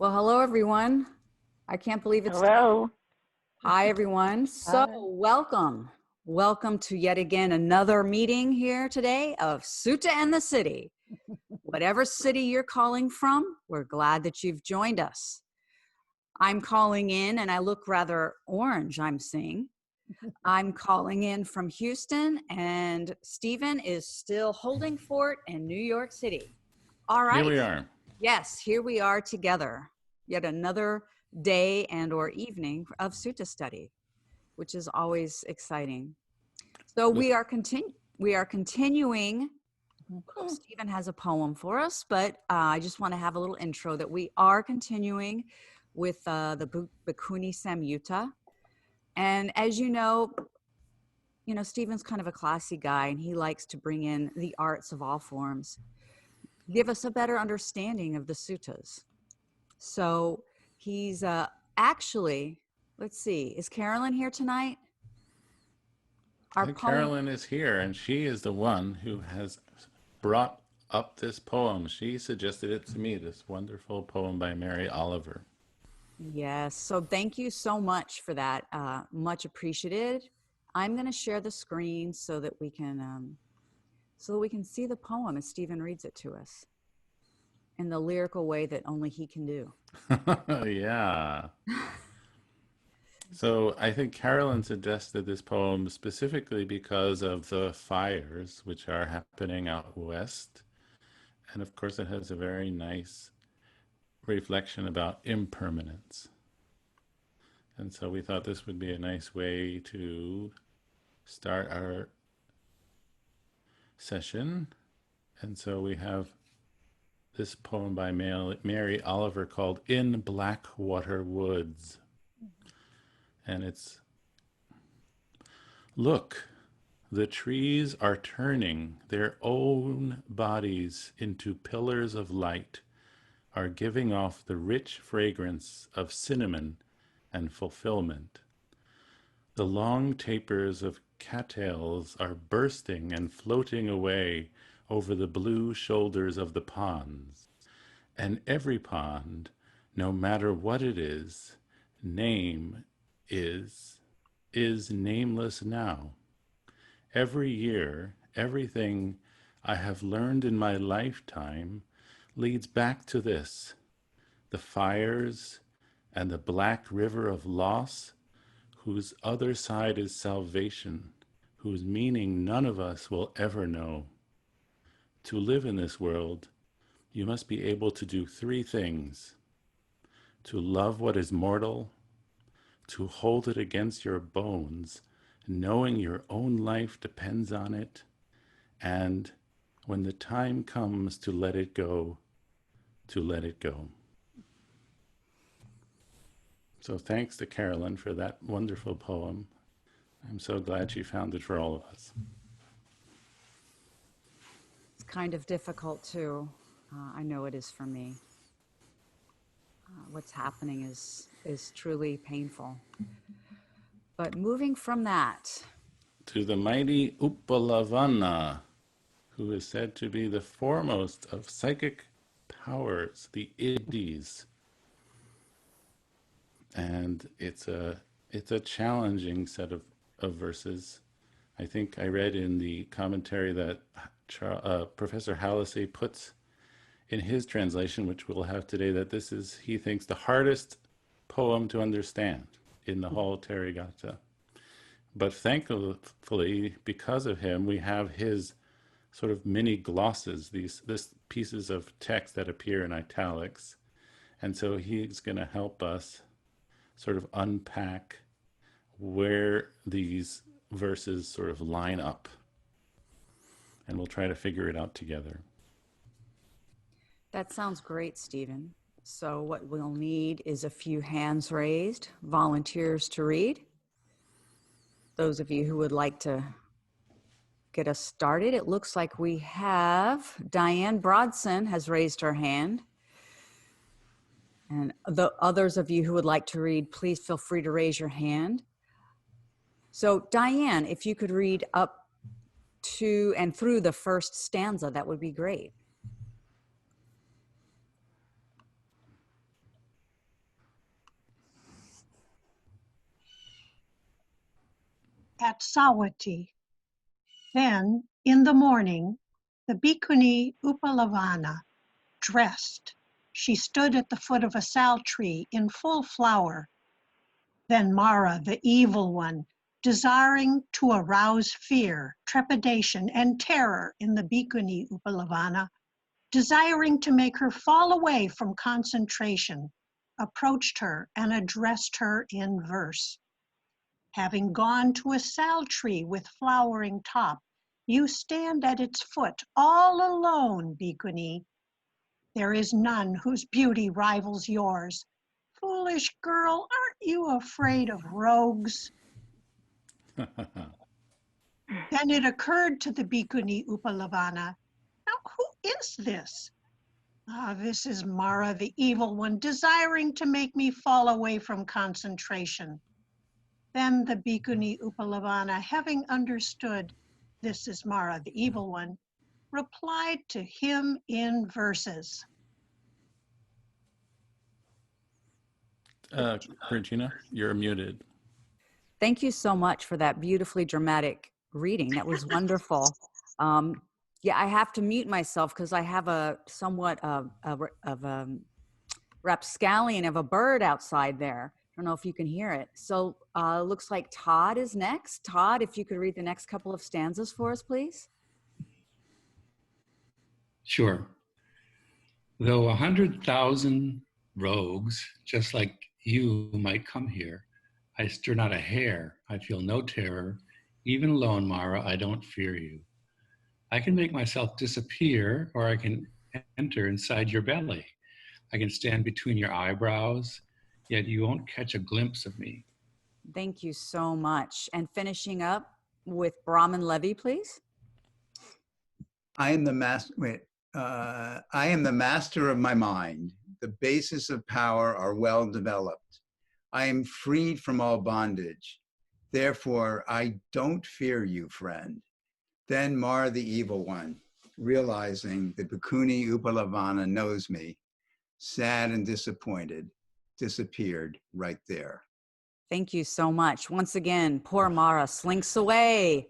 Well, hello, everyone. I can't believe it's Hello. Hi, everyone. So Hi. welcome. Welcome to yet again another meeting here today of Sutta and the City. Whatever city you're calling from, we're glad that you've joined us. I'm calling in, and I look rather orange, I'm seeing. I'm calling in from Houston, and Stephen is still holding fort in New York City. All right. Here we are. Yes, here we are together. Yet another day and or evening of Sutta study, which is always exciting. So we are continuing. Stephen has a poem for us, but I just want to have a little intro that we are continuing with the Bhikkhu-Samyutta. And as you know, Stephen's kind of a classy guy, and he likes to bring in the arts of all forms, give us a better understanding of the suttas. So he's actually, let's see, is Carolyn here tonight? Carolyn is here, and she is the one who has brought up this poem. She suggested it to me, this wonderful poem by Mary Oliver. Yes, so thank you so much for that. Much appreciated. I'm going to share the screen so that we can see the poem as Stephen reads it to us in the lyrical way that only he can do. Yeah. So I think Carolyn suggested this poem specifically because of the fires which are happening out west. And of course, it has a very nice reflection about impermanence. And so we thought this would be a nice way to start our session. And so we have this poem by Mary Oliver called In Blackwater Woods. And it's, look, the trees are turning their own bodies into pillars of light, are giving off the rich fragrance of cinnamon and fulfillment. The long tapers of cattails are bursting and floating away over the blue shoulders of the ponds. And every pond, no matter what it is nameless now. Every year, everything I have learned in my lifetime leads back to this, the fires and the black river of loss, whose other side is salvation, whose meaning none of us will ever know. To live in this world, you must be able to do three things: to love what is mortal, to hold it against your bones, knowing your own life depends on it, and when the time comes to let it go, to let it go. So thanks to Carolyn for that wonderful poem. I'm so glad she found it for all of us. It's kind of difficult too. I know it is for me. What's happening is truly painful. But moving from that to the mighty Uppalavaṇṇā, who is said to be the foremost of psychic powers, the Iddhis. And it's a challenging set of verses. I think I read in the commentary that Professor Hallisey puts in his translation, which we'll have today, that this is, he thinks, the hardest poem to understand in the whole Therigatha. But thankfully, because of him, we have his sort of mini glosses, these pieces of text that appear in italics. And so he's going to help us sort of unpack where these verses sort of line up. And we'll try to figure it out together. That sounds great, Stephen. So what we'll need is a few hands raised, volunteers to read. Those of you who would like to get us started, it looks like we have Diane Brodson has raised her hand. And the others of you who would like to read, please feel free to raise your hand. So Diane, if you could read up to and through the first stanza, that would be great. at Sawati. Then, in the morning, the bhikkhuni Uppalavaṇṇā, dressed, she stood at the foot of a sal tree in full flower. Then Mara, the evil one, desiring to arouse fear, trepidation, and terror in the bhikkhuni Uppalavaṇṇā, desiring to make her fall away from concentration, approached her and addressed her in verse. Having gone to a sal tree with flowering top, you stand at its foot all alone, bhikkhuni. There is none whose beauty rivals yours. Foolish girl, aren't you afraid of rogues? Then it occurred to the bhikkhuni Uppalavaṇṇā, now who is this? Ah, this is Mara, the evil one, desiring to make me fall away from concentration. Then the bhikkhuni Uppalavaṇṇā, having understood this is Mara, the evil one, replied to him in verses. Regina, you're muted. Thank you so much for that beautifully dramatic reading. That was wonderful. Yeah, I have to mute myself because I have a somewhat of a rapscallion of a bird outside there. I don't know if you can hear it. So looks like Todd is next. Todd, if you could read the next couple of stanzas for us, please. Sure. Though 100,000 rogues, just like you, might come here, I stir not a hair. I feel no terror. Even alone, Mara, I don't fear you. I can make myself disappear, or I can enter inside your belly. I can stand between your eyebrows, yet you won't catch a glimpse of me. Thank you so much. And finishing up with Brahman Levi, please. I am the master. I am the master of my mind. The basis of power are well developed. I am freed from all bondage. Therefore, I don't fear you, friend. Then Mara, the evil one, realizing that bhikkhuni Uppalavaṇṇā knows me, sad and disappointed, disappeared right there. Thank you so much. Once again, poor Mara slinks away.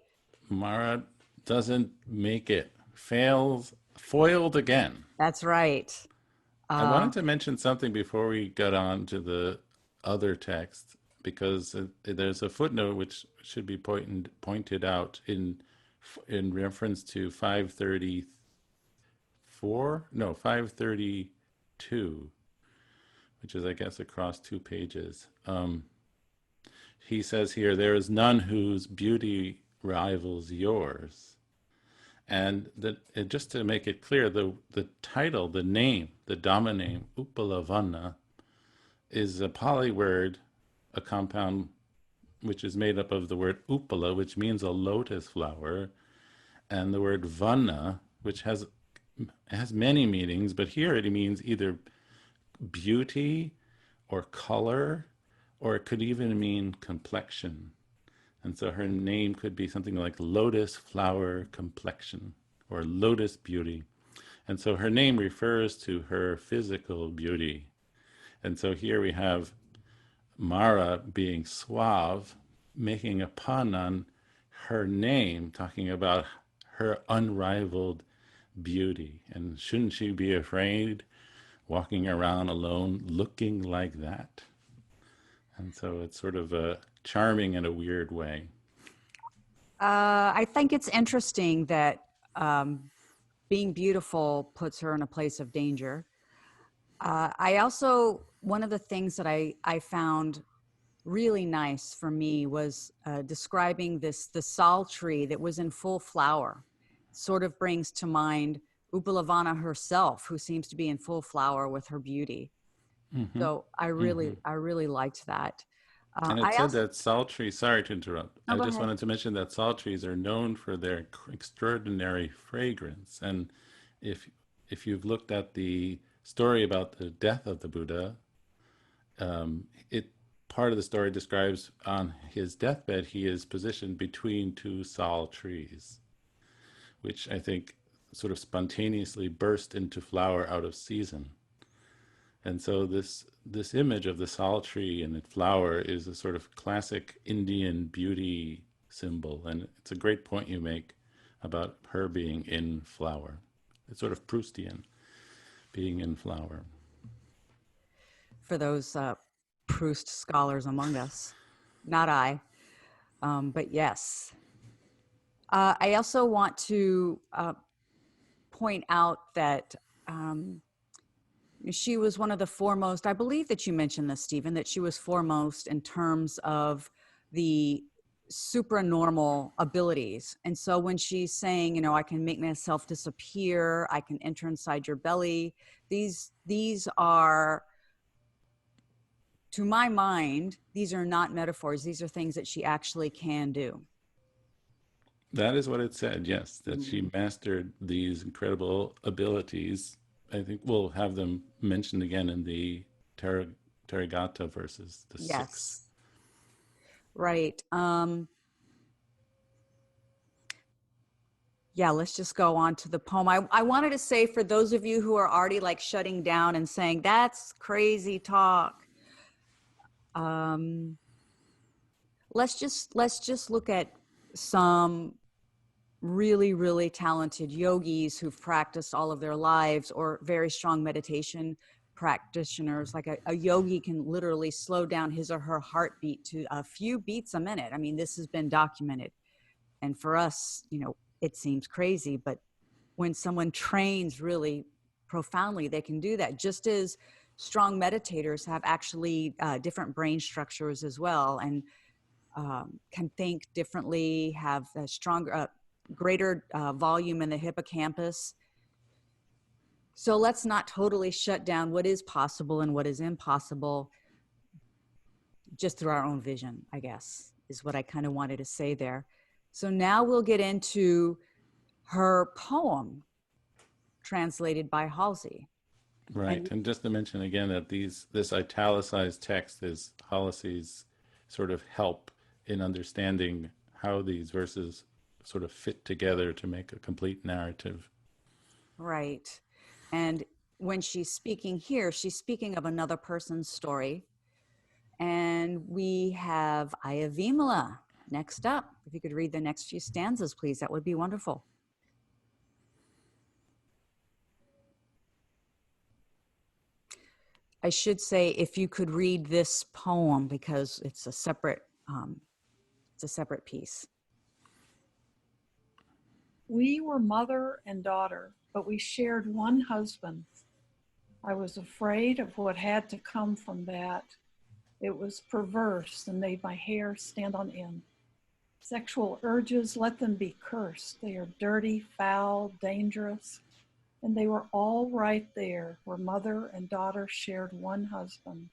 Mara doesn't make it. Fails, foiled again. That's right. I wanted to mention something before we got on to the other text, because there's a footnote which should be pointed out in reference to 532, which is, I guess, across 2 pages. He says here, there is none whose beauty rivals yours. And just to make it clear, the title, the name, the Dhamma name, Uppalavaṇṇā, is a Pali word, a compound which is made up of the word Uppala, which means a lotus flower, and the word Vana, which has many meanings, but here it means either beauty or color, or it could even mean complexion. And so her name could be something like lotus flower complexion or lotus beauty. And so her name refers to her physical beauty. And so here we have Mara being suave, making a pun on her name, talking about her unrivaled beauty. And shouldn't she be afraid walking around alone looking like that? And so it's sort of charming in a weird way. I think it's interesting that being beautiful puts her in a place of danger. I also, one of the things that I found really nice for me was describing the sal tree that was in full flower. Sort of brings to mind Uppalavaṇṇā herself, who seems to be in full flower with her beauty. Mm-hmm. So I really liked that. And it said that sal trees, sorry to interrupt, I just wanted to mention that sal trees are known for their extraordinary fragrance. And if you've looked at the story about the death of the Buddha, part of the story describes on his deathbed, he is positioned between 2 sal trees, which I think sort of spontaneously burst into flower out of season. And so this image of the sal tree and its flower is a sort of classic Indian beauty symbol. And it's a great point you make about her being in flower. It's sort of Proustian, being in flower. For those Proust scholars among us, not I, but yes. I also want to point out that she was one of the foremost, I believe that you mentioned this, Stephen, that she was foremost in terms of the supranormal abilities. And so when she's saying, you know, I can make myself disappear, I can enter inside your belly, these are, to my mind, these are not metaphors. These are things that she actually can do. That is what it said, yes, that she mastered these incredible abilities. I think we'll have them mentioned again in the Therigatha verses, the Yes. 6. Right. Yeah, let's just go on to the poem. I wanted to say, for those of you who are already like shutting down and saying, that's crazy talk. Let's just look at some really, really talented yogis who've practiced all of their lives, or very strong meditation practitioners. Like a yogi can literally slow down his or her heartbeat to a few beats a minute. I mean, this has been documented. And for us, you know, it seems crazy, but when someone trains really profoundly, they can do that. Just as strong meditators have actually different brain structures as well, and can think differently, have a stronger, greater volume in the hippocampus. So let's not totally shut down what is possible and what is impossible just through our own vision, I guess, is what I kind of wanted to say there. So now we'll get into her poem, translated by Halsey. Right. And just to mention again that this italicized text is Halsey's sort of help in understanding how these verses sort of fit together to make a complete narrative. Right. And when she's speaking here, she's speaking of another person's story. And we have Ayavimala next up. If you could read the next few stanzas, please, that would be wonderful. I should say, if you could read this poem, because it's a separate piece. We were mother and daughter, but we shared one husband. I was afraid of what had to come from that. It was perverse and made my hair stand on end. Sexual urges, let them be cursed. They are dirty, foul, dangerous. And they were all right there where mother and daughter shared one husband.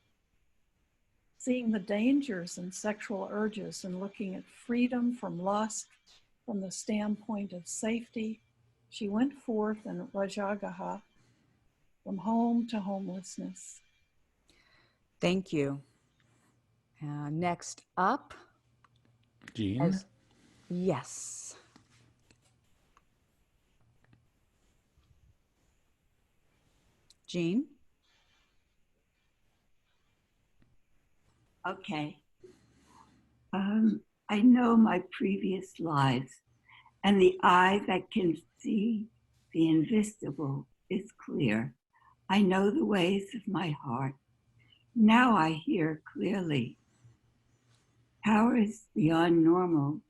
Seeing the dangers in sexual urges and looking at freedom from lust from the standpoint of safety, she went forth in Rajagaha, from home to homelessness. Thank you. Next up. Jean? Yes. Jean? Okay. I know my previous lives, and the eye that can see the invisible is clear. I know the ways of my heart. Now I hear clearly. Powers beyond normal,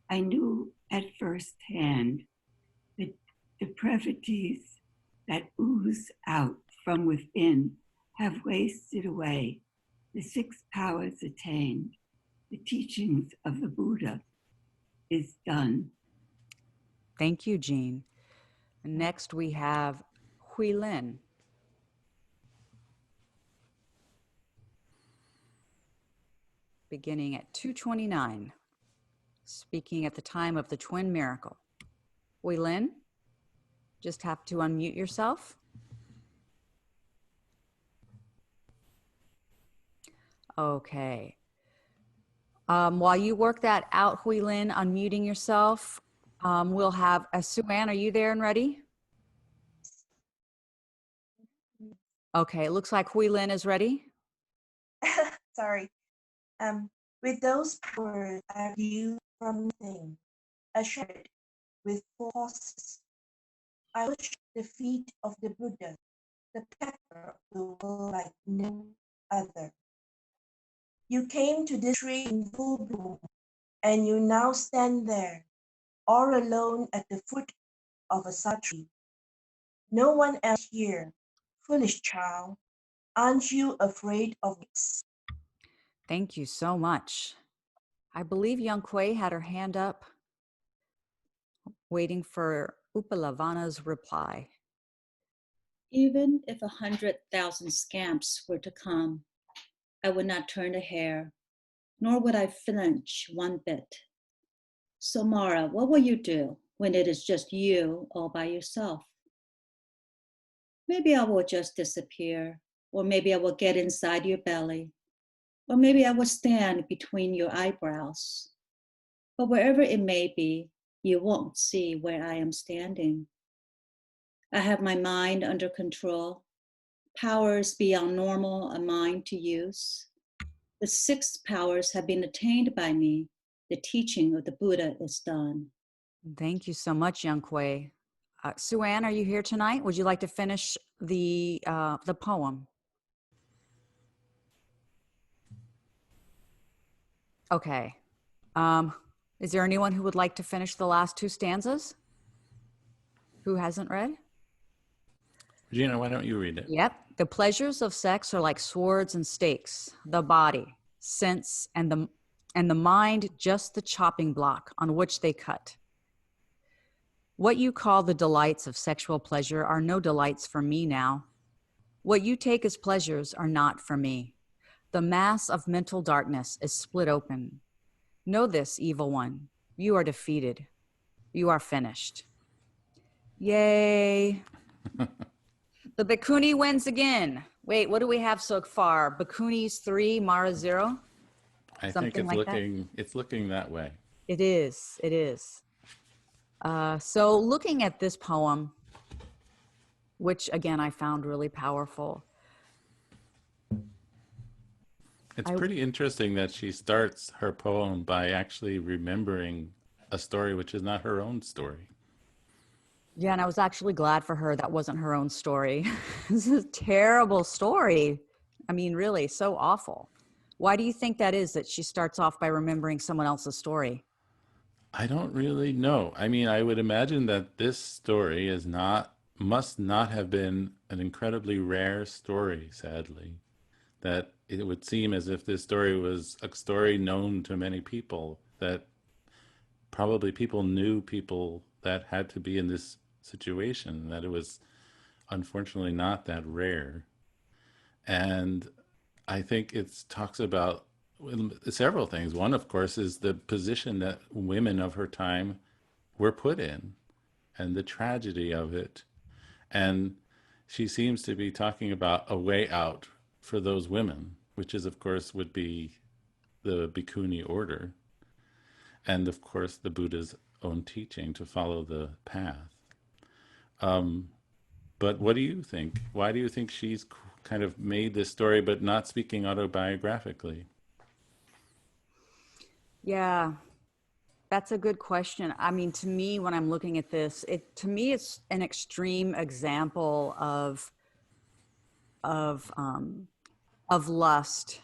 I knew at first hand. The depravities that ooze out from within have wasted away. The 6 powers attained. The teachings of the Buddha is done. Thank you, Jean. Next, we have Hui Lin. Beginning at 2:29, speaking at the time of the twin miracle. Hui Lin, just have to unmute yourself. Okay. While you work that out, Hui Lin, unmuting yourself, we'll have Suan, are you there and ready? Okay, it looks like Hui Lin is ready. Sorry. With those powers, are you from nothing, a shepherd with 4 horses. I worship the feet of the Buddha, the protector of the world like no other. You came to this tree in full bloom, and you now stand there, all alone at the foot of a sad tree. No one else here. Foolish child, aren't you afraid of it? Thank you so much. I believe Young Kuei had her hand up, waiting for Uppalavaṇṇā's reply. Even if 100,000 scamps were to come, I would not turn a hair, nor would I flinch one bit. So Mara, what will you do when it is just you all by yourself? Maybe I will just disappear, or maybe I will get inside your belly, or maybe I will stand between your eyebrows. But wherever it may be, you won't see where I am standing. I have my mind under control, powers beyond normal a mind to use. The 6 powers have been attained by me. The teaching of the Buddha is done. Thank you so much, Young Kuei. Sue-Ann, are you here tonight? Would you like to finish the poem? Okay. Is there anyone who would like to finish the last 2 stanzas? Who hasn't read? Gina, why don't you read it? Yep. The pleasures of sex are like swords and stakes, the body, sense, and the mind just the chopping block on which they cut. What you call the delights of sexual pleasure are no delights for me now. What you take as pleasures are not for me. The mass of mental darkness is split open. Know this, evil one. You are defeated. You are finished. Yay. The Bhikkhuni wins again. Wait, what do we have so far? Bhikkhunis 3, Mara 0? I Something think like it's looking that way. It is. It is. So looking at this poem, which again I found really powerful. It's pretty interesting that she starts her poem by actually remembering a story which is not her own story. Yeah, and I was actually glad for her that wasn't her own story. This is a terrible story. I mean, really, so awful. Why do you think that is, that she starts off by remembering someone else's story? I don't really know. I mean, I would imagine that this story must not have been an incredibly rare story, sadly. That it would seem as if this story was a story known to many people, that probably people knew people that had to be in this situation, that it was unfortunately not that rare. And I think it talks about several things. One, of course, is the position that women of her time were put in and the tragedy of it. And she seems to be talking about a way out for those women, which is, of course, would be the Bhikkhuni order. And, of course, the Buddha's own teaching to follow the path. But what do you think? Why do you think she's kind of made this story but not speaking autobiographically? Yeah, that's a good question. I mean, to me, when I'm looking at this, to me it's an extreme example of lust.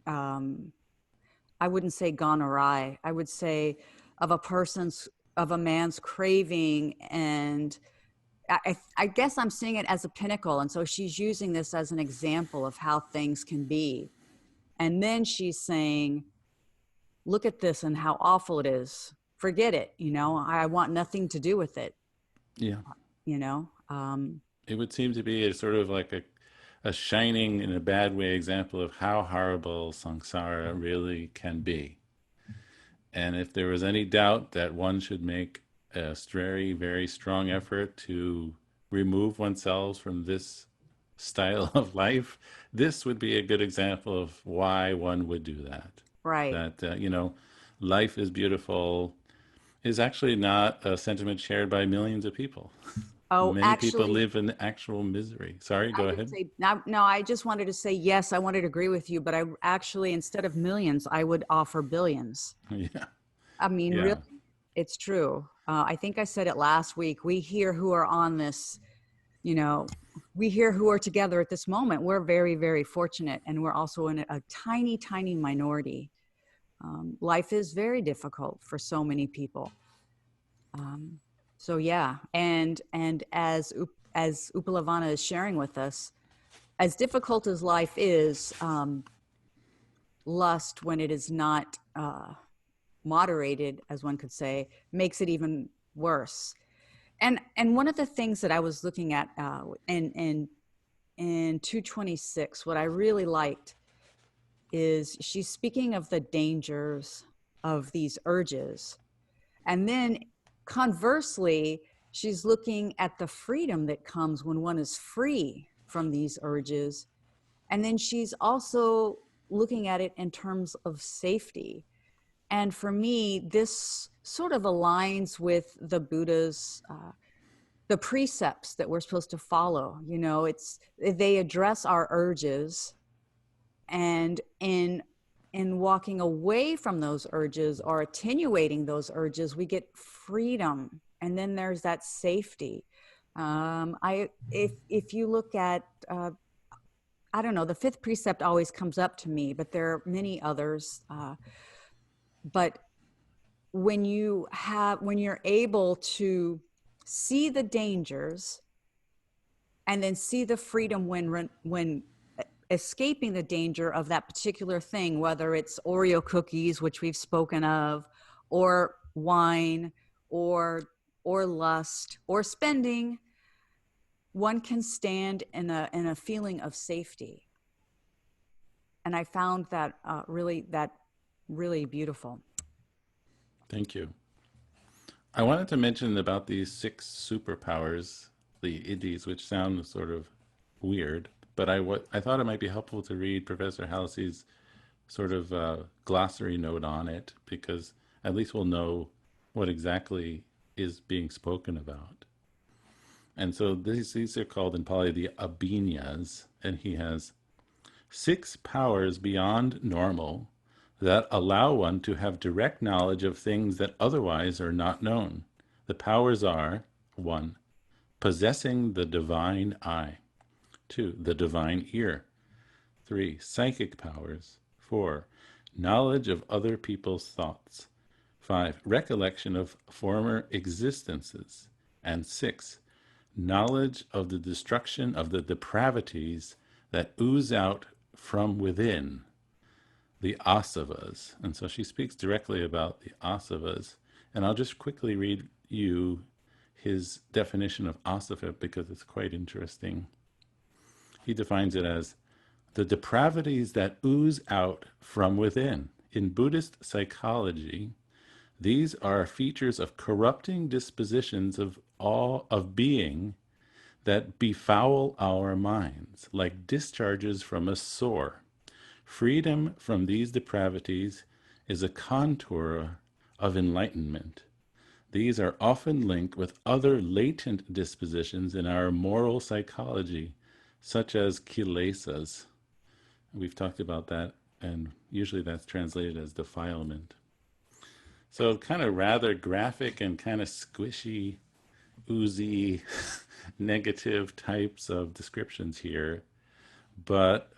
I wouldn't say gone awry. I would say of a man's craving, and I guess I'm seeing it as a pinnacle. And so she's using this as an example of how things can be. And then she's saying, look at this and how awful it is. Forget it. I want nothing to do with it. Yeah. It would seem to be a sort of like a shining in a bad way example of how horrible samsara really can be. And if there was any doubt that one should make a very, very strong effort to remove oneself from this style of life, this would be a good example of why one would do that. Right. That, life is beautiful is actually not a sentiment shared by millions of people. Oh, Many actually, people live in actual misery. Sorry, go ahead. No, I just wanted to say, yes, I wanted to agree with you, but I actually, instead of millions, I would offer billions. Yeah. I mean, Yeah. really, it's true. I think I said it last week. We hear who are on this, you know, we hear who are together at this moment. We're very, very fortunate, and we're also in a tiny, tiny minority. Life is very difficult for so many people. So yeah, and as Uppalavaṇṇā is sharing with us, as difficult as life is, lust, when it is not moderated, as one could say, makes it even worse. And one of the things that I was looking at in 226, what I really liked is she's speaking of the dangers of these urges, and then conversely, she's looking at the freedom that comes when one is free from these urges. And then she's also looking at it in terms of safety. And for me, this sort of aligns with the Buddha's, the precepts that we're supposed to follow. You know, they address our urges, and in walking away from those urges or attenuating those urges, we get freedom, and then there's that safety. If you look at I don't know, the fifth precept always comes up to me, but there are many others. But when you're able to see the dangers and then see the freedom when escaping the danger of that particular thing, whether it's Oreo cookies, which we've spoken of, or wine, or lust, or spending, one can stand in a feeling of safety. And I found that really beautiful. Thank you. I wanted to mention about these 6 superpowers, the Iddhis, which sound sort of weird, but I thought it might be helpful to read Professor Halsey's sort of glossary note on it, because at least we'll know what exactly is being spoken about. And so these are called in Pali the abhinyas, and he has 6 powers beyond normal that allow one to have direct knowledge of things that otherwise are not known. The powers are: 1, possessing the divine eye; 2, the divine ear; 3, psychic powers; 4, knowledge of other people's thoughts; 5, recollection of former existences; and 6, knowledge of the destruction of the depravities that ooze out from within, the asavas. And so she speaks directly about the asavas. And I'll just quickly read you his definition of asava, because it's quite interesting. He defines it as the depravities that ooze out from within. In Buddhist psychology, these are features of corrupting dispositions of being that befoul our minds, like discharges from a sore. Freedom from these depravities is a contour of enlightenment. These are often linked with other latent dispositions in our moral psychology, such as kilesas. We've talked about that, and usually that's translated as defilement. So kind of rather graphic and kind of squishy, oozy, negative types of descriptions here. But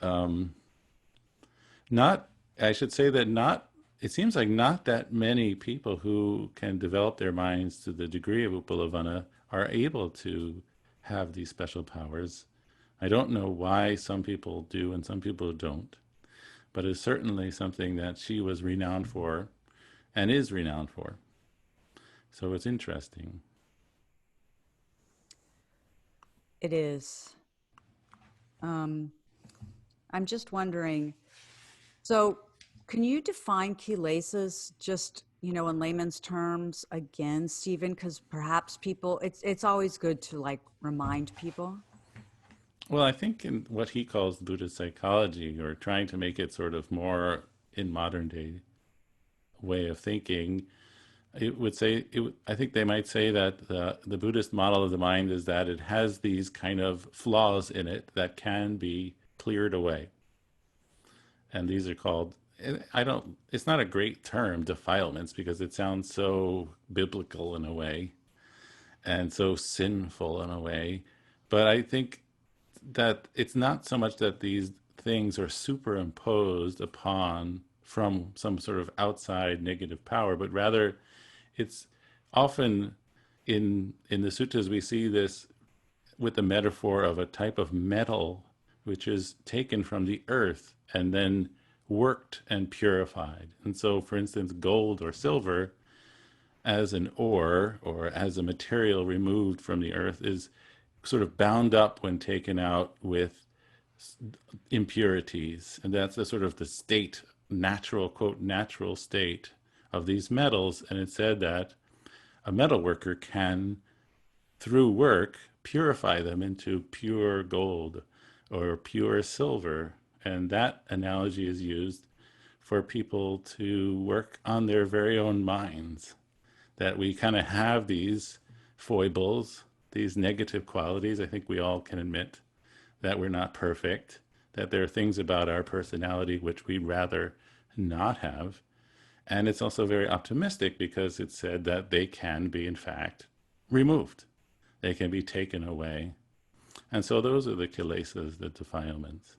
it seems like not that many people who can develop their minds to the degree of Uppalavaṇṇā are able to have these special powers. I don't know why some people do and some people don't, but it's certainly something that she was renowned for and is renowned for. So it's interesting. It is. I'm just wondering, so can you define kilesas just, in layman's terms again, Stephen? Because perhaps people, it's always good to like remind people. Well, I think in what he calls Buddhist psychology, or trying to make it sort of more in modern day way of thinking, I think they might say that the Buddhist model of the mind is that it has these kind of flaws in it that can be cleared away. And these are called, it's not a great term, defilements, because it sounds so biblical in a way and so sinful in a way. But I think that it's not so much that these things are superimposed upon from some sort of outside negative power, but rather it's often in the suttas we see this with the metaphor of a type of metal which is taken from the earth and then worked and purified. And so, for instance, gold or silver as an ore or as a material removed from the earth is sort of bound up when taken out with impurities. And that's the sort of the state, natural, quote, natural state of these metals. And it said that a metal worker can, through work, purify them into pure gold or pure silver. And that analogy is used for people to work on their very own minds, that we kind of have these foibles, these negative qualities. I think we all can admit that we're not perfect, that there are things about our personality which we'd rather not have. And it's also very optimistic because it said that they can be, in fact, removed. They can be taken away. And so those are the kilesas, the defilements.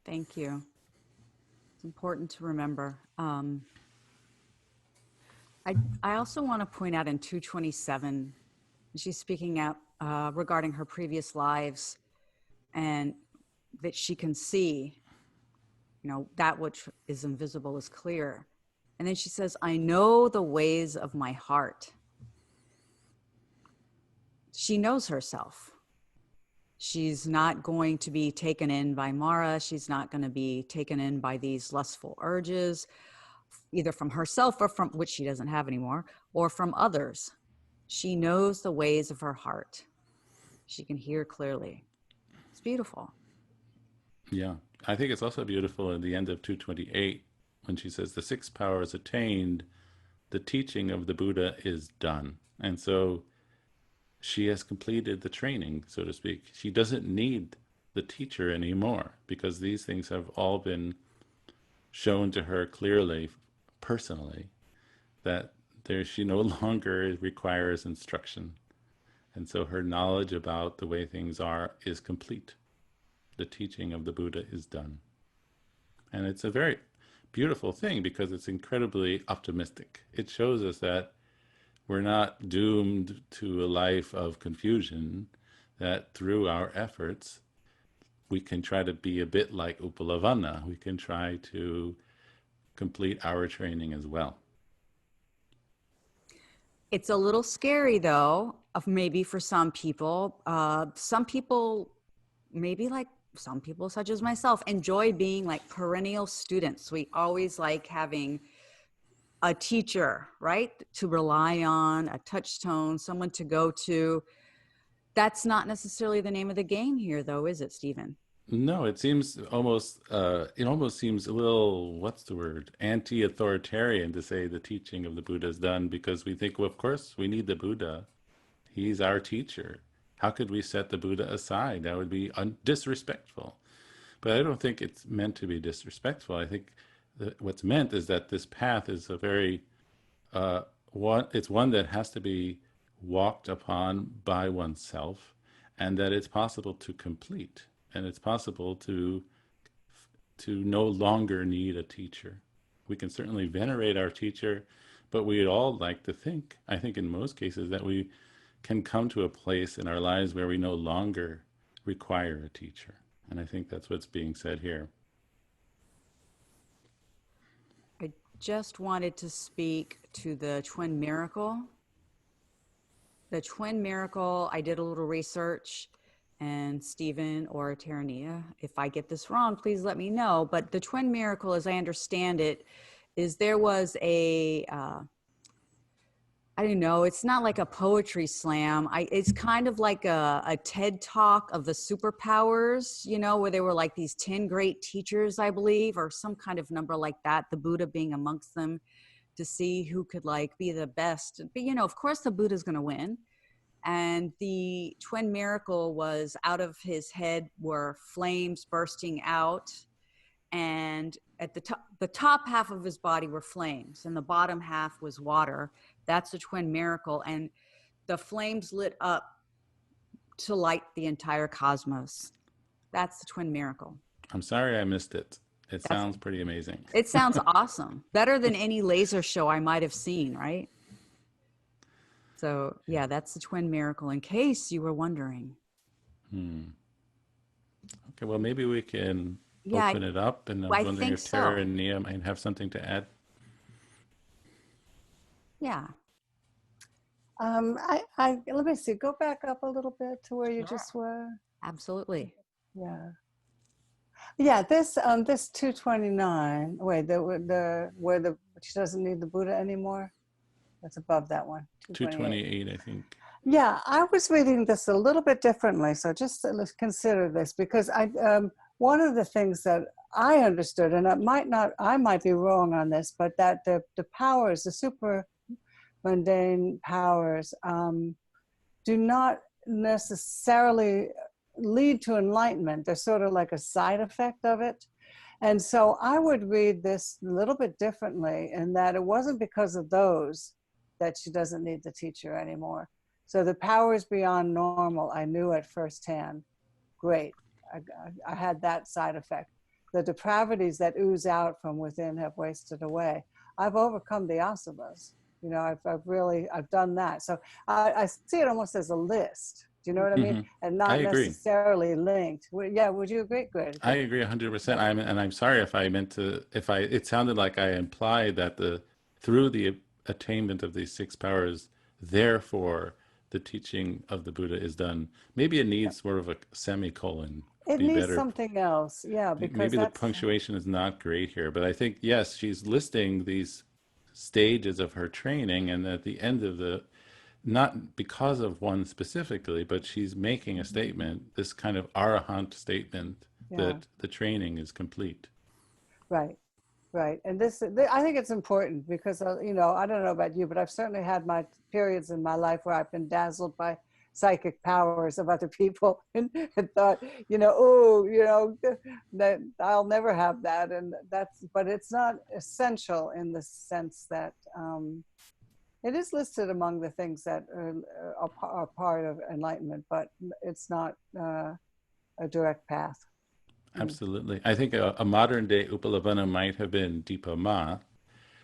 Thank you. It's important to remember. I also want to point out in 227, she's speaking out regarding her previous lives and that she can see, that which is invisible is clear. And then she says, I know the ways of my heart. She knows herself. She's not going to be taken in by Mara. She's not going to be taken in by these lustful urges, either from herself or from, which she doesn't have anymore, or from others. She knows the ways of her heart. She can hear clearly. It's beautiful. Yeah. I think it's also beautiful in the end of 228 when she says the sixth power is attained, the teaching of the Buddha is done. And so she has completed the training, so to speak. She doesn't need the teacher anymore because these things have all been shown to her clearly, personally, that she no longer requires instruction. And so her knowledge about the way things are is complete. The teaching of the Buddha is done. And it's a very beautiful thing because it's incredibly optimistic. It shows us that we're not doomed to a life of confusion, that through our efforts, we can try to be a bit like Uppalavaṇṇā. We can try to complete our training as well. It's a little scary, though, of maybe for some people. Some people, maybe like some people such as myself, enjoy being like perennial students. We always like having a teacher, right, to rely on, a touchstone, someone to go to. That's not necessarily the name of the game here, though, is it, Stephen? No, it seems almost, it almost seems a little, what's the word, anti-authoritarian to say the teaching of the Buddha is done, because we think, well, of course, we need the Buddha. He's our teacher. How could we set the Buddha aside? That would be disrespectful. But I don't think it's meant to be disrespectful. I think what's meant is that this path is a very, it's one that has to be walked upon by oneself, and that it's possible to complete. And it's possible to no longer need a teacher. We can certainly venerate our teacher, but we'd all like to think, I think in most cases, that we can come to a place in our lives where we no longer require a teacher. And I think that's what's being said here. I just wanted to speak to the twin miracle. The twin miracle, I did a little research. And Stephen or Terania, if I get this wrong, please let me know. But the twin miracle, as I understand it, is there was a, I don't know, it's not like a poetry slam. It's kind of like a TED talk of the superpowers, where they were like these 10 great teachers, I believe, or some kind of number like that, the Buddha being amongst them to see who could like be the best. But, of course the Buddha's going to win. And the twin miracle was out of his head were flames bursting out. and at the top half of his body were flames, and the bottom half was water. That's the twin miracle, and the flames lit up to light the entire cosmos. That's the twin miracle. I'm sorry I missed it. It That's- sounds pretty amazing. It sounds awesome. Better than any laser show I might have seen, right? So yeah, that's the twin miracle, in case you were wondering. Okay, well, maybe we can Yeah, open it up, and I I was wondering think if Tara so. and Nia might have something to add. Yeah. Let me see. Go back up a little bit to where you just were. Absolutely. Yeah. Yeah. This 229. Wait, where she doesn't need the Buddha anymore. That's above that one. 228, I think. Yeah, I was reading this a little bit differently. So just let's consider this, because one of the things that I understood, and I might be wrong on this, but that the powers, the super mundane powers, do not necessarily lead to enlightenment. They're sort of like a side effect of it. And so I would read this a little bit differently, in that it wasn't because of those that she doesn't need the teacher anymore. So the powers beyond normal, I knew at first hand. Great. I had that side effect. The depravities that ooze out from within have wasted away. I've overcome the asavas. You know, I've done that. So I see it almost as a list. Do you know what I mean? And not I agree. necessarily linked. Yeah, would you agree? Good. I agree 100%. I'm sorry if I meant to, it sounded like I implied that through the attainment of these 6 powers, therefore the teaching of the Buddha is done. Maybe it needs sort of a semicolon. It Be needs better. something else. Yeah, because Maybe the punctuation is not great here, but I think, yes, she's listing these stages of her training, and at the end of not because of one specifically, but she's making a statement, this kind of arahant statement, that the training is complete. Right. Right. And I think it's important, because, you know, I don't know about you, but I've certainly had my periods in my life where I've been dazzled by psychic powers of other people and thought, you know, oh, you know, that I'll never have that. And but it's not essential in the sense that it is listed among the things that are part of enlightenment, but it's not a direct path. Absolutely. I think a modern day Uppalavaṇṇā might have been Dipa Ma,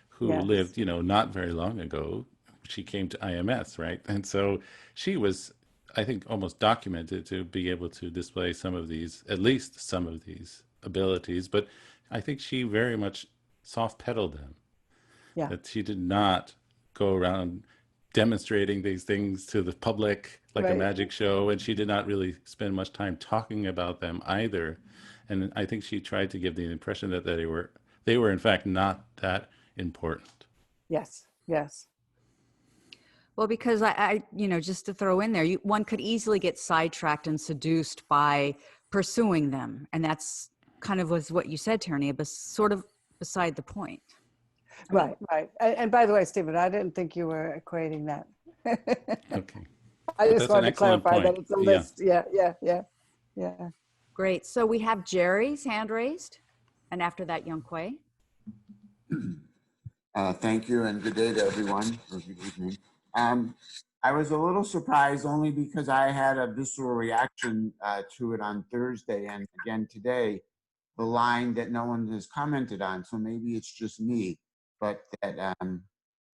who lived, you know, not very long ago. She came to IMS, right? And so she was, I think, almost documented to be able to display some of these, at least some of these abilities. But I think she very much soft pedaled them. Yeah. That she did not go around demonstrating these things to the public like a magic show, and she did not really spend much time talking about them either. And I think she tried to give the impression that they were in fact not that important. Yes. Yes. Well, because I you know, just to throw in there, one could easily get sidetracked and seduced by pursuing them. And that's kind of was what you said, Tierney, but sort of beside the point. Right. And by the way, Stephen, I didn't think you were equating that. Okay. I just wanted to clarify that it's a list. Yeah. Great. So we have Jerry's hand raised, and after that, Young Kwei. Thank you, and good day to everyone, or good evening. I was a little surprised only because I had a visceral reaction to it on Thursday, and again today, the line that no one has commented on, so maybe it's just me, but that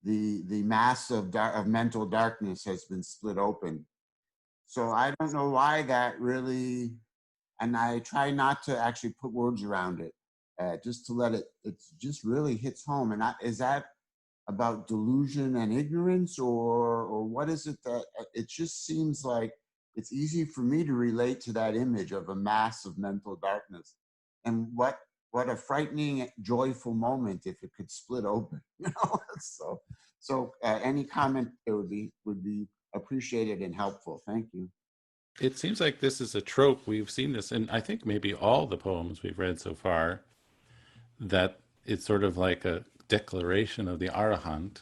the mass of mental darkness has been split open. So I don't know why that really, and I try not to actually put words around it, just to let it just really hits home. And is that about delusion and ignorance, or what is it that, it just seems like it's easy for me to relate to that image of a mass of mental darkness. And what a frightening, joyful moment if it could split open, you know? So any comment there would be appreciated and helpful. Thank you. It seems like this is a trope. We've seen this in, I think, maybe all the poems we've read so far, that it's sort of like a declaration of the Arahant.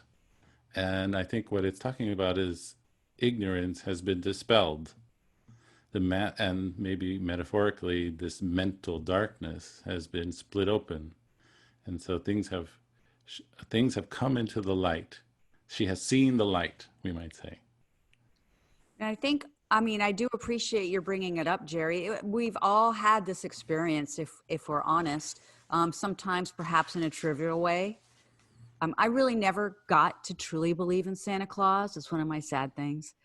And I think what it's talking about is ignorance has been dispelled. and maybe metaphorically, this mental darkness has been split open. And so things have come into the light. She has seen the light, we might say. And I think, I mean, I do appreciate your bringing it up, Jerry. We've all had this experience, if we're honest, sometimes perhaps in a trivial way. I really never got to truly believe in Santa Claus. It's one of my sad things.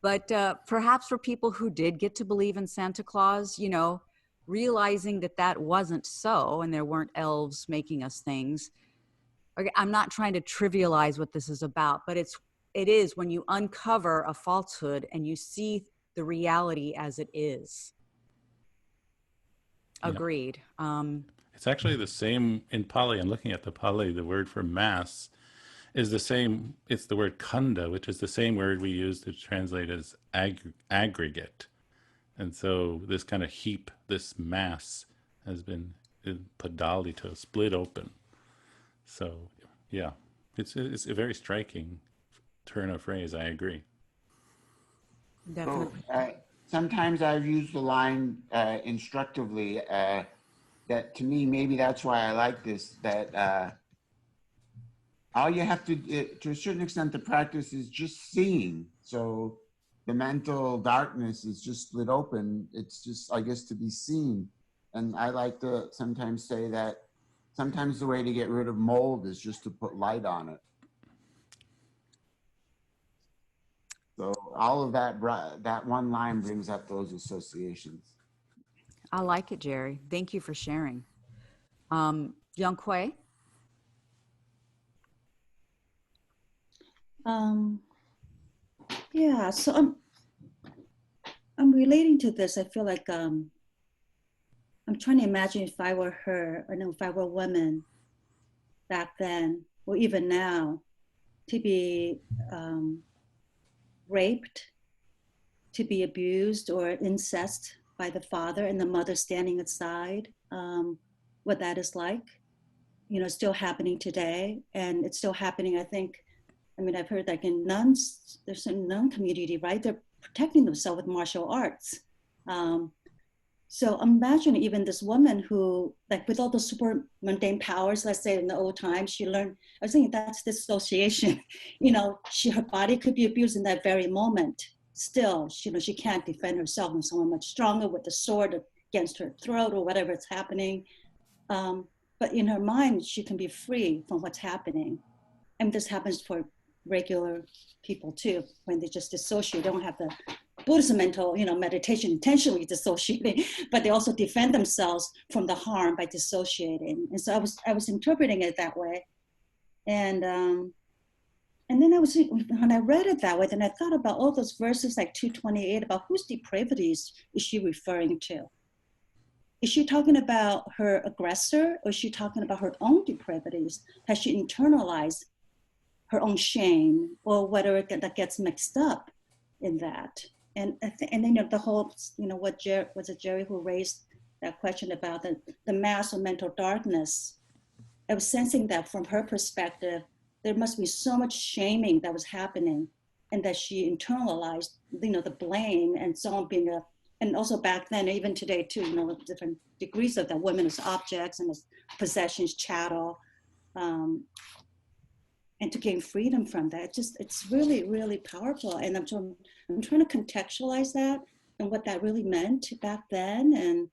But perhaps for people who did get to believe in Santa Claus, you know, realizing that that wasn't so and there weren't elves making us things. Okay, I'm not trying to trivialize what this is about, but it is when you uncover a falsehood and you see the reality as it is. Agreed. It's actually the same in Pali. I'm looking at the Pali. The word for mass is the same. It's the word khanda, which is the same word we use to translate as aggregate. And so this kind of heap, this mass, has been padalito, split open. So yeah, it's a very striking turn of phrase. I agree. Definitely. So, sometimes I've used the line instructively that to me, maybe that's why I like this, that all you have to a certain extent, the practice is just seeing. So the mental darkness is just split open. It's just, I guess, to be seen. And I like to sometimes say that sometimes the way to get rid of mold is just to put light on it. So all of that one line brings up those associations. I like it, Jerry. Thank you for sharing. Young Kuei? Yeah, so I'm relating to this. I feel like I'm trying to imagine if I were her, or no, if I were a woman back then, or even now, to be raped, to be abused or incest by the father and the mother standing aside, what that is like. You know, still happening today, and it's still happening, I think. I mean, I've heard like in nuns, there's a nun community, right? They're protecting themselves with martial arts. So imagine even this woman who, like with all the super mundane powers, let's say in the old times, she learned, I was thinking that's dissociation. You know, her body could be abused in that very moment. Still, you know, she can't defend herself, and someone much stronger with the sword against her throat or whatever is happening. But in her mind, she can be free from what's happening. And this happens for regular people too, when they just dissociate, they don't have the Buddhism mental, you know, meditation intentionally dissociating, but they also defend themselves from the harm by dissociating. And so I was interpreting it that way. And then when I read it that way, then I thought about all those verses like 228 about whose depravities is she referring to? Is she talking about her aggressor, or is she talking about her own depravities? Has she internalized her own shame, or whether that gets mixed up in that? And then the whole, you know, was it Jerry who raised that question about the mass of mental darkness? I was sensing that from her perspective, there must be so much shaming that was happening, and that she internalized, you know, the blame and so on being and also back then, even today too, you know, different degrees of that, women as objects and as possessions, chattel, and to gain freedom from that. It's really, really powerful. And I'm trying to contextualize that and what that really meant back then. And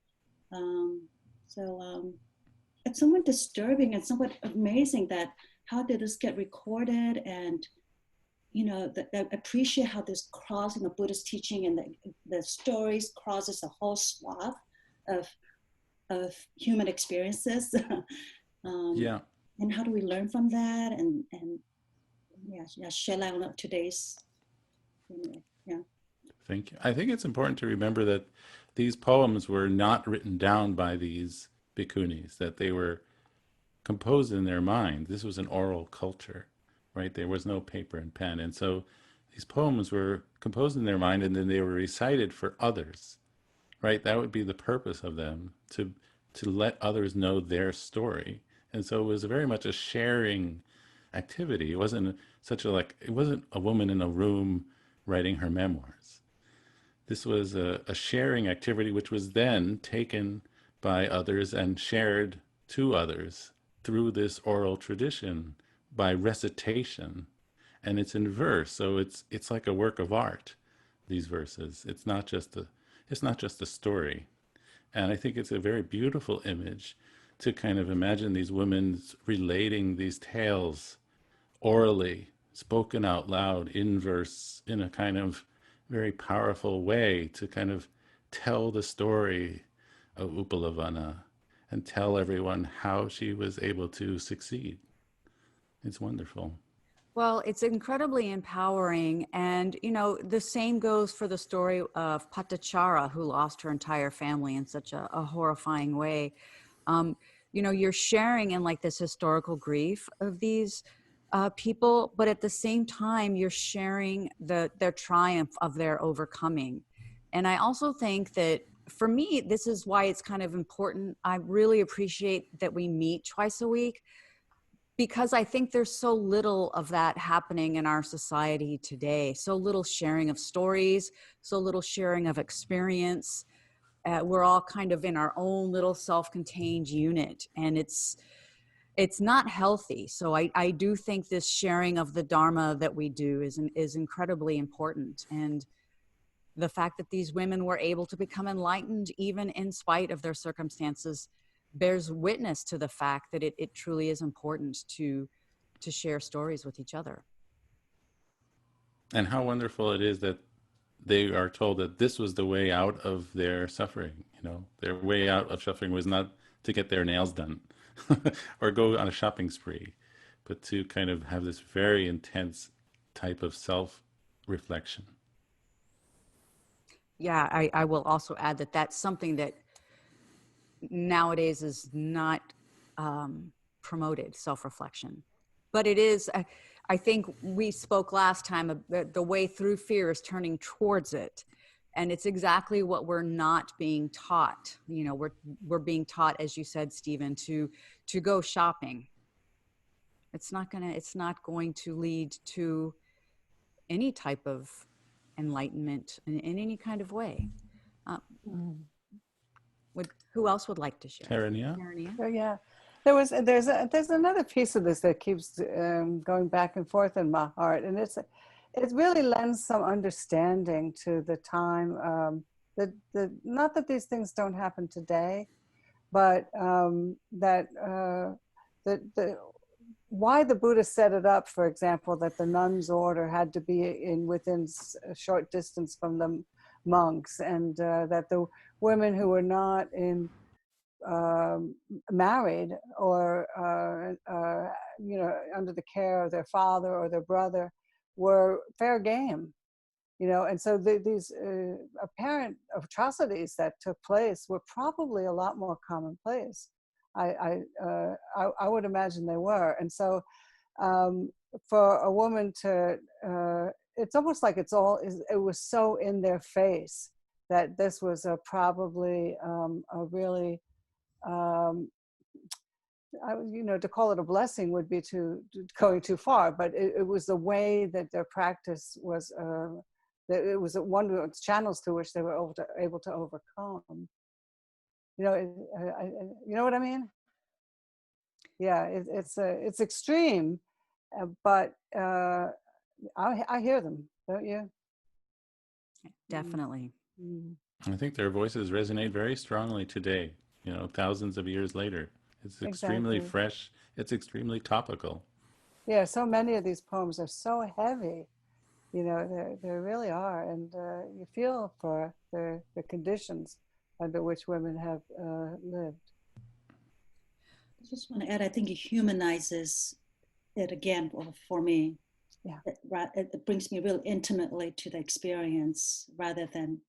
it's somewhat disturbing and somewhat amazing that how did this get recorded, and you know, I appreciate how this crossing of Buddhist teaching and the stories crosses a whole swath of human experiences. Yeah. And how do we learn from that? And share light on today's. Yeah. Thank you. I think it's important to remember that these poems were not written down by these bhikkhunis, that they were composed in their mind. This was an oral culture, right? There was no paper and pen. And so these poems were composed in their mind, and then they were recited for others, right? That would be the purpose of them, to let others know their story. And so it was very much a sharing activity. It wasn't it wasn't a woman in a room writing her memoirs. This was a sharing activity which was then taken by others and shared to others through this oral tradition by recitation. And it's in verse, so it's like a work of art, these verses. It's not just a story. And I think it's a very beautiful image to kind of imagine these women relating these tales orally, spoken out loud in verse, in a kind of very powerful way to kind of tell the story of Uppalavaṇṇā and tell everyone how she was able to succeed. It's wonderful. Well, it's incredibly empowering. And, you know, the same goes for the story of Patachara, who lost her entire family in such a horrifying way. You know, you're sharing in like this historical grief of these people, but at the same time, you're sharing their triumph of their overcoming. And I also think that for me, this is why it's kind of important. I really appreciate that we meet twice a week, because I think there's so little of that happening in our society today. So little sharing of stories, so little sharing of experience. We're all kind of in our own little self-contained unit, and it's not healthy. So I do think this sharing of the Dharma that we do is incredibly important. And the fact that these women were able to become enlightened even in spite of their circumstances bears witness to the fact that it truly is important to share stories with each other. And how wonderful it is that they are told that this was the way out of their suffering. You know, their way out of suffering was not to get their nails done or go on a shopping spree, but to kind of have this very intense type of self-reflection. Yeah, I will also add that that's something that nowadays is not promoted, self-reflection. But it is, I think we spoke last time, of the way through fear is turning towards it. And it's exactly what we're not being taught. You know, we're being taught, as you said, Stephen, to go shopping. It's not going to lead to any type of enlightenment in any kind of way. Who else would like to share? Tarania? Oh, yeah. There's another piece of this that keeps going back and forth in my heart, and it really lends some understanding to the time. Not that these things don't happen today, but why the Buddha set it up, for example, that the nuns' order had to be within a short distance from the monks, and that the women who were not married or under the care of their father or their brother were fair game, and so these apparent atrocities that took place were probably a lot more commonplace. I would imagine they were. And so for a woman to it's almost like it was so in their face that this was probably a really to call it a blessing would be going too far, but it was the way that their practice was, that it was one of the channels through which they were able to overcome. You know what I mean? Yeah, it's extreme, but I hear them, don't you? Definitely. I think their voices resonate very strongly today, thousands of years later. It's extremely fresh. It's extremely topical. Yeah, so many of these poems are so heavy. They really are. And you feel for the conditions under which women have lived. I just want to add, I think it humanizes it again for me. Yeah. It brings me real intimately to the experience rather than,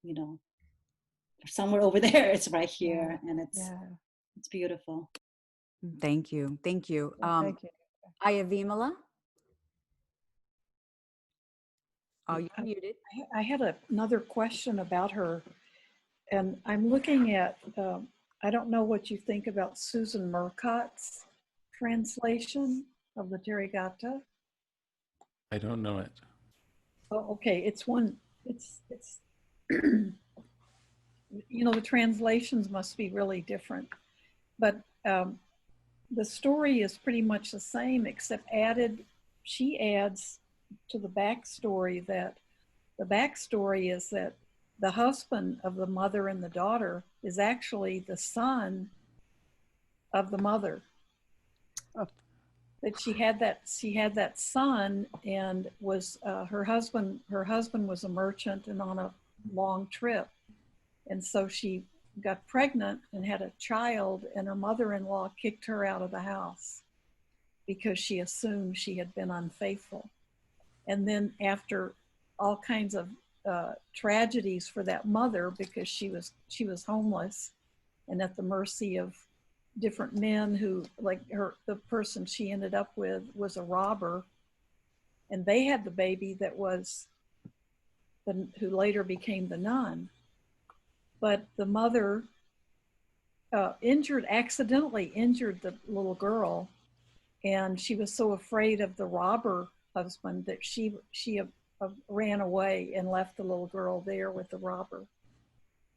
somewhere over there. It's right here. Yeah. And it's beautiful. Thank you. Thank you. Thank you. Ayavimala? Oh, you're muted. I had another question about her, and I'm looking at, I don't know what you think about Susan Murcott's translation of the Therigatha. I don't know it. Oh, okay, it's you know, the translations must be really different, but the story is pretty much the same, except she adds to the backstory that the backstory is that the husband of the mother and the daughter is actually the son of the mother. Oh. That she had that son, and was her husband was a merchant and on a long trip, and so she got pregnant and had a child, and her mother-in-law kicked her out of the house because she assumed she had been unfaithful. And then after all kinds of tragedies for that mother, because she was homeless and at the mercy of different men who, like the person she ended up with was a robber, and they had the baby that was who later became the nun. But the mother accidentally injured the little girl, and she was so afraid of the robber husband that she ran away and left the little girl there with the robber.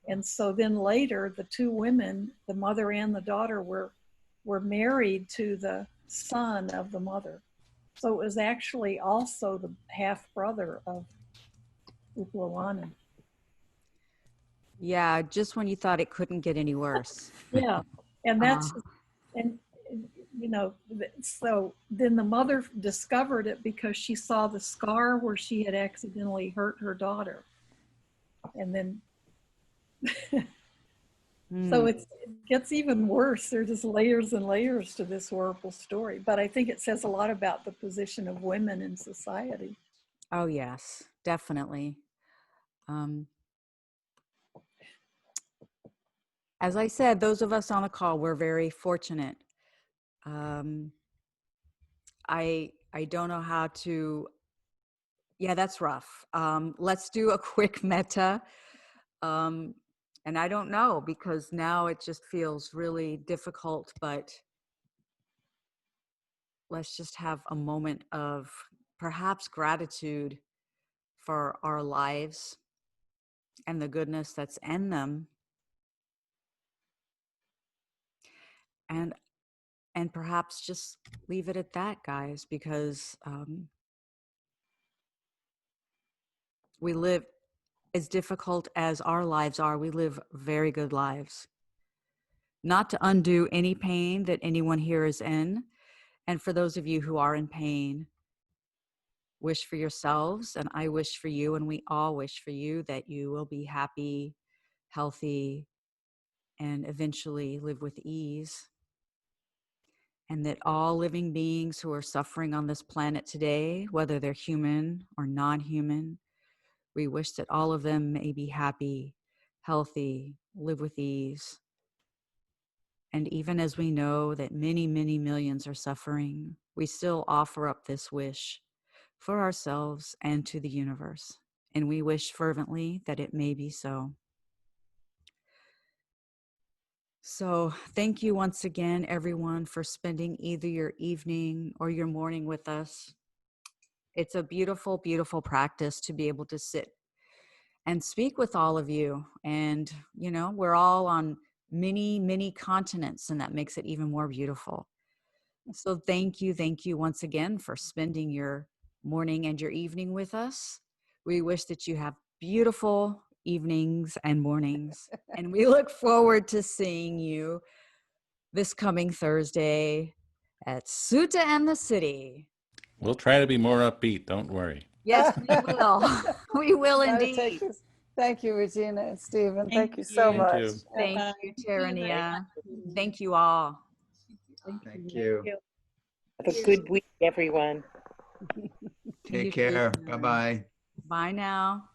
And so then later, the two women, the mother and the daughter, were married to the son of the mother. So it was actually also the half brother of Uppalavaṇṇā. Yeah, just when you thought it couldn't get any worse. Yeah, and that's and you know, so then the mother discovered it because she saw the scar where she had accidentally hurt her daughter, and then so it gets even worse. There's just layers and layers to this horrible story. But I think it says a lot about the position of women in society. Oh yes, definitely. As I said, those of us on the call, we're very fortunate. I don't know how to. Yeah, that's rough. Let's do a quick metta. And I don't know, because now it just feels really difficult, but let's just have a moment of perhaps gratitude for our lives and the goodness that's in them. And perhaps just leave it at that, guys, because we live, as difficult as our lives are, we live very good lives. Not to undo any pain that anyone here is in. And for those of you who are in pain, wish for yourselves, and I wish for you, and we all wish for you, that you will be happy, healthy, and eventually live with ease. And that all living beings who are suffering on this planet today, whether they're human or non-human, we wish that all of them may be happy, healthy, live with ease. And even as we know that many, many millions are suffering, we still offer up this wish for ourselves and to the universe. And we wish fervently that it may be so. So thank you once again, everyone, for spending either your evening or your morning with us. It's a beautiful, beautiful practice to be able to sit and speak with all of you. And, you know, we're all on many, many continents, and that makes it even more beautiful. So thank you once again for spending your morning and your evening with us. We wish that you have beautiful evenings and mornings, and we look forward to seeing you this coming Thursday at Sutta and the City. We'll try to be more upbeat, don't worry. Yes, we will. We will indeed. Thank you, Regina and Stephen. Thank you so Thank much. you. Thank you, Terania. Thank you all. Thank you. Have a good week, everyone. Take care. Bye-bye. Bye now.